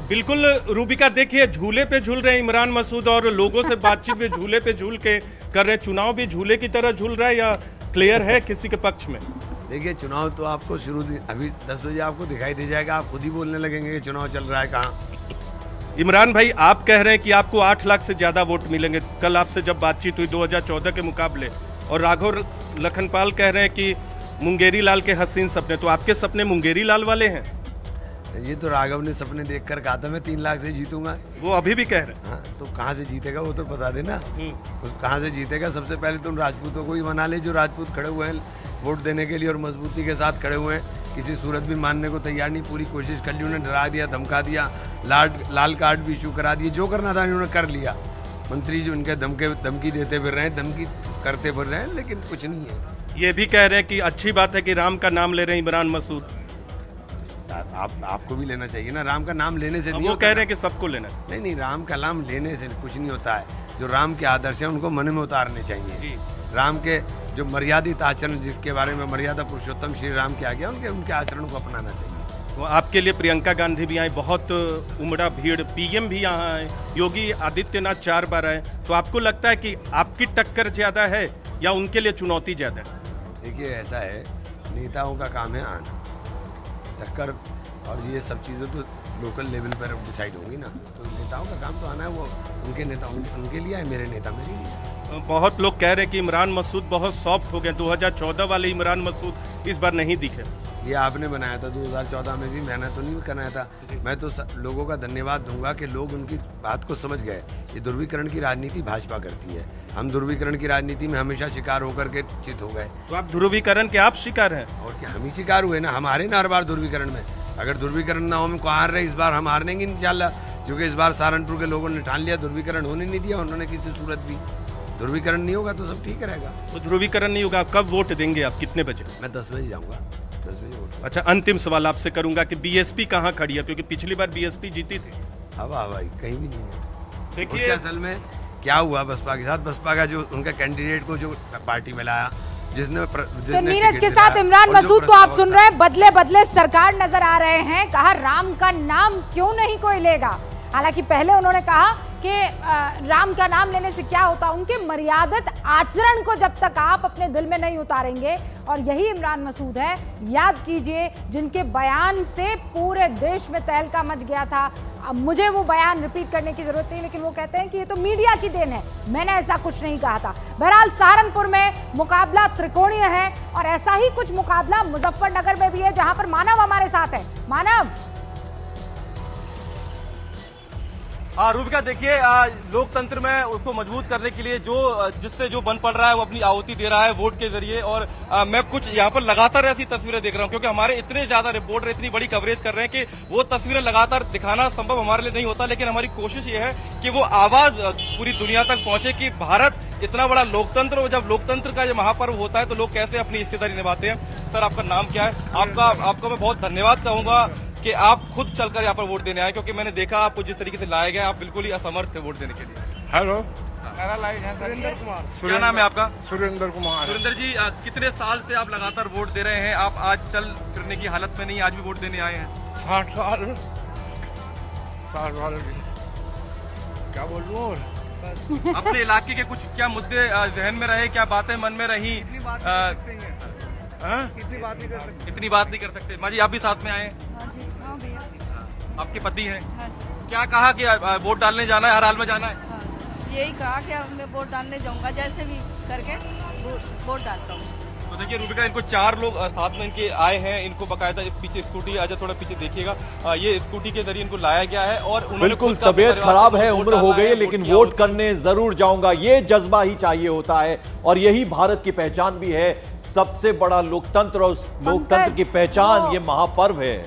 बिल्कुल रूबिका, देखिए झूले पे झूल रहे हैं इमरान मसूद और लोगों से बातचीत भी झूले पे झूल के कर रहे हैं। चुनाव भी झूले की तरह झूल रहा है या क्लियर है किसी के पक्ष में? देखिए चुनाव तो आपको अभी 10 बजे आपको दिखाई दे जाएगा, आप खुद ही बोलने लगेंगे कि चुनाव चल रहा है कहाँ। इमरान भाई, आप कह रहे हैं कि आपको 8 लाख से ज्यादा वोट मिलेंगे। कल आपसे जब बातचीत हुई 2014 के मुकाबले, और राघव लखनपाल कह रहे हैं कि मुंगेरी लाल के हसीन सपने, तो आपके सपने मुंगेरी लाल वाले हैं? ये तो राघव ने सपने देखकर कहा था मैं 3 लाख से जीतूंगा। वो अभी भी कह रहे हैं। हाँ, तो कहाँ से जीतेगा वो तो बता देना। कहाँ से जीतेगा? सबसे पहले तुम राजपूतों को ही मना ले, जो राजपूत खड़े हुए हैं वोट देने के लिए और मजबूती के साथ खड़े हुए हैं। किसी सूरत भी मानने को तैयार नहीं, पूरी कोशिश कर ली उन्होंने, डरा दिया, धमका दिया, लाल कार्ड भी इशू करा दिए, जो करना था उन्होंने कर लिया। मंत्री जो उनके धमकी देते फिर रहे हैं, धमकी करते फिर रहे हैं, लेकिन कुछ नहीं है। ये भी कह रहे हैं कि अच्छी बात है कि राम का नाम ले रहे हैं इमरान मसूद। आपको भी लेना चाहिए ना, राम का नाम लेने से नहीं। वो कह रहे हैं कि सबको लेना। नहीं, राम का नाम लेने से कुछ नहीं होता है। जो राम के आदर्श हैं उनको मन में उतारने चाहिए। राम के जो मर्यादित आचरण, जिसके बारे में मर्यादा पुरुषोत्तम श्री राम के आ गया, उनके आचरण को अपनाना चाहिए। तो आपके लिए प्रियंका गांधी भी आए, बहुत उमड़ा भीड़, पीएम भी यहाँ आए, योगी आदित्यनाथ 4 बार आए। तो आपको लगता है कि आपकी टक्कर ज्यादा है या उनके लिए चुनौती ज्यादा है? देखिए ऐसा है, नेताओं का काम है आना, टक्कर और ये सब चीज़ें तो लोकल लेवल पर डिसाइड होंगी ना। तो नेताओं का काम तो आना है, वो उनके नेता उनके लिए है, मेरे नेता मेरे लिए। बहुत लोग कह रहे हैं कि इमरान मसूद बहुत सॉफ्ट हो गए, 2014 वाले इमरान मसूद इस बार नहीं दिखे। ये आपने बनाया था, 2014 में भी मैंने तो नहीं बनाया था। मैं तो लोगों का धन्यवाद दूंगा कि लोग उनकी बात को समझ गए। ये ध्रुवीकरण की राजनीति भाजपा करती है, हम ध्रुवीकरण की राजनीति में हमेशा शिकार होकर के चित हो गए। तो आप ध्रुवीकरण के आप शिकार हैं? और क्या, हम ही शिकार हुए ना, हम हारे ना हर बार ध्रुवीकरण में। अगर ध्रुवीकरण ना हो, हम को हार रहे, इस बार हम हारनेंगे इंशाल्लाह, क्योंकि इस बार सहारनपुर के लोगों ने ठान लिया, ध्रुवीकरण होने नहीं दिया उन्होंने किसी सूरत भी। ध्रुवीकरण नहीं होगा तो सब ठीक रहेगा। तो ध्रुवीकरण नहीं होगा, कब वोट देंगे आप, कितने बजे? मैं 10 बजे जाऊंगा, 10 बजे वोट। अच्छा, अंतिम सवाल आपसे करूंगा कि बीएसपी कहाँ खड़ी है, क्योंकि पिछली बार बीएसपी जीती थी। हवा कहीं भी नहीं है। देखिए असल में क्या हुआ बसपा के साथ, बसपा का जो उनका कैंडिडेट को जो पार्टी में लाया, जिसने तो नीरज के साथ इमरान मसूद को आप सुन रहे हैं, बदले बदले सरकार नजर आ रहे हैं। कहा राम का नाम क्यों नहीं कोई लेगा। हालांकि पहले उन्होंने कहा कि राम का नाम लेने से क्या होता, उनके मर्यादित आचरण को जब तक आप अपने दिल में नहीं उतारेंगे। और यही इमरान मसूद है, याद कीजिए, जिनके बयान से पूरे देश में तहलका मच गया था। अब मुझे वो बयान रिपीट करने की जरूरत नहीं, लेकिन वो कहते हैं कि ये तो मीडिया की देन है, मैंने ऐसा कुछ नहीं कहा था। बहरहाल सहारनपुर में मुकाबला त्रिकोणीय है और ऐसा ही कुछ मुकाबला मुजफ्फरनगर में भी है, जहां पर मानव हमारे साथ है। मानव। रूबिका, देखिए लोकतंत्र में उसको मजबूत करने के लिए जिससे जो बन पड़ रहा है वो अपनी आहुति दे रहा है वोट के जरिए। और मैं कुछ यहाँ पर लगातार ऐसी तस्वीरें देख रहा हूँ, क्योंकि हमारे इतने ज्यादा रिपोर्टर इतनी बड़ी कवरेज कर रहे हैं कि वो तस्वीरें लगातार दिखाना संभव हमारे लिए नहीं होता। लेकिन हमारी कोशिश ये है कि वो आवाज पूरी दुनिया तक पहुंचे कि भारत इतना बड़ा लोकतंत्र, और जब लोकतंत्र का ये महापर्व होता है तो लोग कैसे अपनी हिस्सेदारी निभाते हैं। सर, आपका नाम क्या है? आपका मैं बहुत धन्यवाद कहूंगा कि आप खुद चलकर यहाँ पर वोट देने आए, क्योंकि मैंने देखा आपको जिस तरीके से लाया गया, आप बिल्कुल ही असमर्थ थे वोट देने के लिए। हेलो, सुरेंद्र कुमार। क्या नाम है आपका? सुरेंद्र कुमार। सुरेंद्र जी, कितने साल से आप लगातार वोट दे रहे हैं? आप आज चल फिरने की हालत में नहीं, आज भी वोट देने आए हैं? 60 साल क्या बोलूं। और अपने इलाके के कुछ क्या मुद्दे जहन में रहे, क्या बातें मन में रही? इतनी बात नहीं कर सकते। माँ जी, आप भी साथ में आए? हाँ भैया। आपके पति हैं? हाँ जी। क्या कहा कि वोट डालने जाना है, हर हाल में जाना है? हाँ, यही कहा कि अब मैं वोट डालने जाऊंगा, जैसे भी करके वोट डालता हूँ। तो देखिए रूबिका, इनको 4 लोग साथ में इनके आए हैं, इनको बकायदा पीछे स्कूटी, आजा थोड़ा पीछे देखिएगा, ये स्कूटी के जरिए इनको लाया गया है। और बिल्कुल तबीयत खराब है, उम्र हो गई है, लेकिन वोट करने जरूर जाऊंगा, ये जज्बा ही चाहिए होता है। और यही भारत की पहचान भी है, सबसे बड़ा लोकतंत्र, और उस लोकतंत्र की पहचान ये महापर्व है।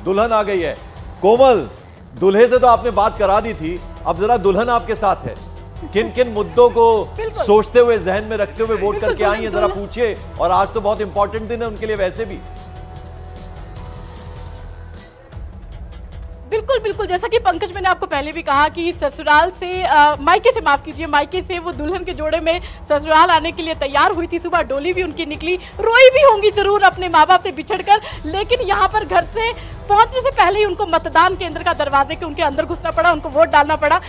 दुल्हन आ गई है। कोमल, दूल्हे से तो आपने बात करा दी थी, अब जरा दुल्हन आपके साथ है, किन किन मुद्दों को सोचते हुए, जहन में रखते हुए वोट करके आई है, जरा पूछिए। और आज तो बहुत इंपॉर्टेंट दिन है उनके लिए वैसे भी। बिल्कुल बिल्कुल, जैसा कि पंकज, मैंने आपको पहले भी कहा कि ससुराल से मायके से, माफ कीजिए, मायके से वो दुल्हन के जोड़े में ससुराल आने के लिए तैयार हुई थी। सुबह डोली भी उनकी निकली, रोई भी होंगी जरूर अपने माँ बाप से बिछड़कर, लेकिन यहाँ पर घर से पहुंचने से पहले ही उनको मतदान केंद्र का दरवाजे के उनके अंदर घुसना पड़ा, उनको वोट डालना पड़ा।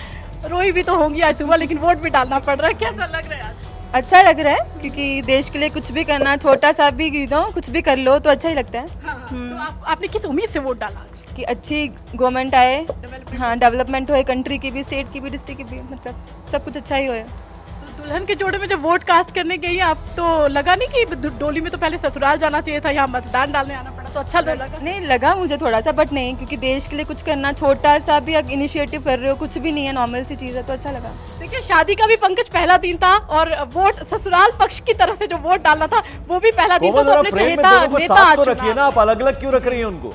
रोई भी तो होंगी आज सुबह, लेकिन वोट भी डालना पड़ रहा है। कैसा लग रहा है आज? अच्छा लग रहा है, क्योंकि देश के लिए कुछ भी करना, छोटा सा भी कुछ भी कर लो तो अच्छा ही लगता है। तो आपने किस उम्मीद से वोट डाला? कि अच्छी गवर्नमेंट आए, हाँ, डेवलपमेंट होए, कंट्री की भी, स्टेट की भी, डिस्ट्रिक्ट की भी, मतलब सब कुछ अच्छा ही होए। तो दुल्हन के जोड़े में जब वोट कास्ट करने गई आप, तो लगा नहीं कि डोली में तो पहले ससुराल जाना चाहिए था, यहाँ मतदान डालने आना पड़ा, तो अच्छा लगा? नहीं लगा मुझे थोड़ा सा, बट नहीं, क्योंकि देश के लिए कुछ करना, छोटा सा भी इनिशिएटिव कर रहे हो, कुछ भी नहीं है, नॉर्मल सी चीज़ है, तो अच्छा लगा। देखिए, शादी का भी पंकज पहला दिन था और वोट ससुराल पक्ष की तरफ से जो वोट डालना था वो भी पहला दिन था। तो अपने नेता रखिए ना, आप अलग अलग क्यों रख रही हैं उनको?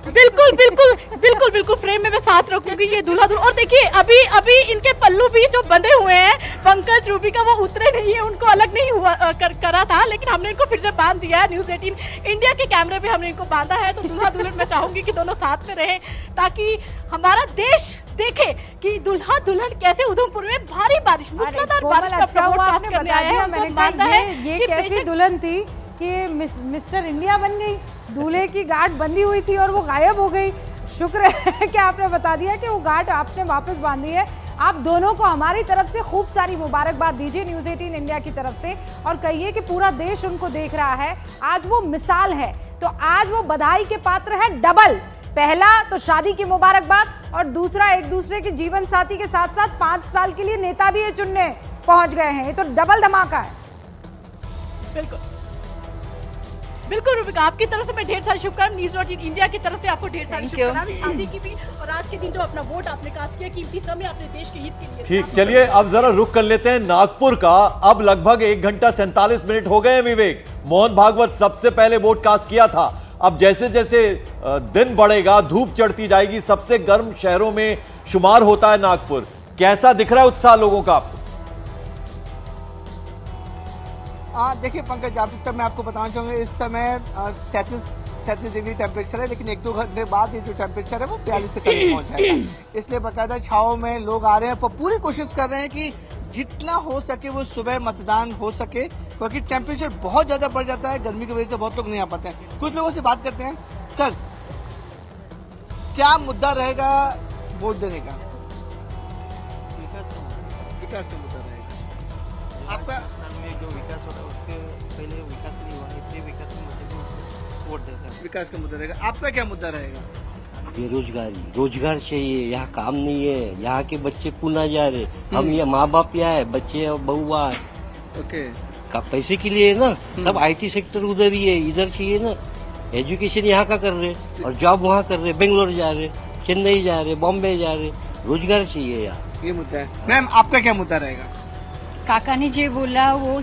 बिल्कुल बिल्कुल बिल्कुल बिल्कुल फ्रेम में मैं साथ रखूंगी ये दूल्हा दुल्हन। और देखिए, अभी इनके पल्लू भी जो बंधे हुए हैं पंकज रूबिका, वो उतरे नहीं है, उनको अलग नहीं हुआ करा था, लेकिन हमने इनको फिर से बांध दिया है। न्यूज़ 18 इंडिया के कैमरे पे हमने इनको बांधा है। तो दूल्हा दुल्हन मैं चाहूंगी कि दोनों साथ में रहें, ताकि हमारा देश देखे कि दूल्हा दुल्हन कैसे उधमपुर में भारी बारिश, मूसलाधार बारिश में अपना वोट कास्ट करने आए हैं। मैंने कहा ये कैसी दुल्हन थी कि मिस्टर इंडिया बन गई, दूल्हे की गांठ बंधी हुई थी और वो गायब हो गई। शुक्र है कि आपने बता दिया कि वो गांठ आपने वापस बांधी है। आप दोनों को हमारी तरफ से खूब सारी मुबारकबाद दीजिए न्यूज़ 18 इंडिया की तरफ से, और कहिए कि पूरा देश उनको देख रहा है। आज वो मिसाल है, तो आज वो बधाई के पात्र है डबल। पहला तो शादी की मुबारकबाद, और दूसरा एक दूसरे के जीवन साथी के साथ साथ 5 साल के लिए नेता भी ये चुनने पहुंच गए हैं। ये तो डबल धमाका है। बिल्कुल बिल्कुल रूबिका, आपकी तरफ से मैं ढेर सारी शुभकामनाएं, न्यूज़ 18 इंडिया की तरफ से आपको ढेर सारी शुभकामनाएं शादी की भी, और आज के दिन जो अपना वोट आपने कास्ट किया, कीमती समय अपने देश के हित के लिए। ठीक, चलिए अब जरा रुक कर लेते हैं नागपुर का। अब लगभग 1 घंटा 47 मिनट हो गए हैं विवेक। मोहन भागवत सबसे पहले वोट कास्ट किया था। अब जैसे जैसे दिन बढ़ेगा, धूप चढ़ती जाएगी, सबसे गर्म शहरों में शुमार होता है नागपुर। कैसा दिख रहा है उत्साह लोगों का आपको? देखिए पंकज, अभी तक मैं आपको बताना चाहूँगा, इस समय 37 डिग्री टेम्परेचर है, लेकिन 1-2 घंटे बाद ये जो टेम्परेचर है वो 42 के करीब पहुँच जाएगा। इसलिए बाकायदा छाव में लोग आ रहे हैं, पर पूरी कोशिश कर रहे हैं कि जितना हो सके वो सुबह मतदान हो सके, क्योंकि टेम्परेचर बहुत ज्यादा बढ़ जाता है। गर्मी की वजह से बहुत लोग नहीं आ पाते हैं। कुछ लोगों से बात करते हैं। सर, क्या मुद्दा रहेगा वोट देने का? विकास का मुद्दा रहेगा आपका। जो विकास हो रहा है उसके पहले विकास नहीं हुआ, इसलिए विकास के मुद्दे को वोट देते हैं। विकास का मुद्दा रहेगा। आपका क्या मुद्दा रहेगा? बेरोजगारी, रोजगार चाहिए, यहाँ काम नहीं है, यहाँ के बच्चे पुणे जा रहे, हम यहाँ माँ बाप यहाँ है, बच्चे बहुआ है। ओके, पैसे के लिए है ना, सब IT सेक्टर उधर ही है, इधर चाहिए ना। एजुकेशन यहाँ का कर रहे और जॉब वहाँ कर रहे, बेंगलोर जा रहे, चेन्नई जा रहे, बॉम्बे जा रहे, रोजगार चाहिए यहाँ। ये मुद्दा है। मैम, आपका क्या मुद्दा रहेगा? काका ने जो बोला वो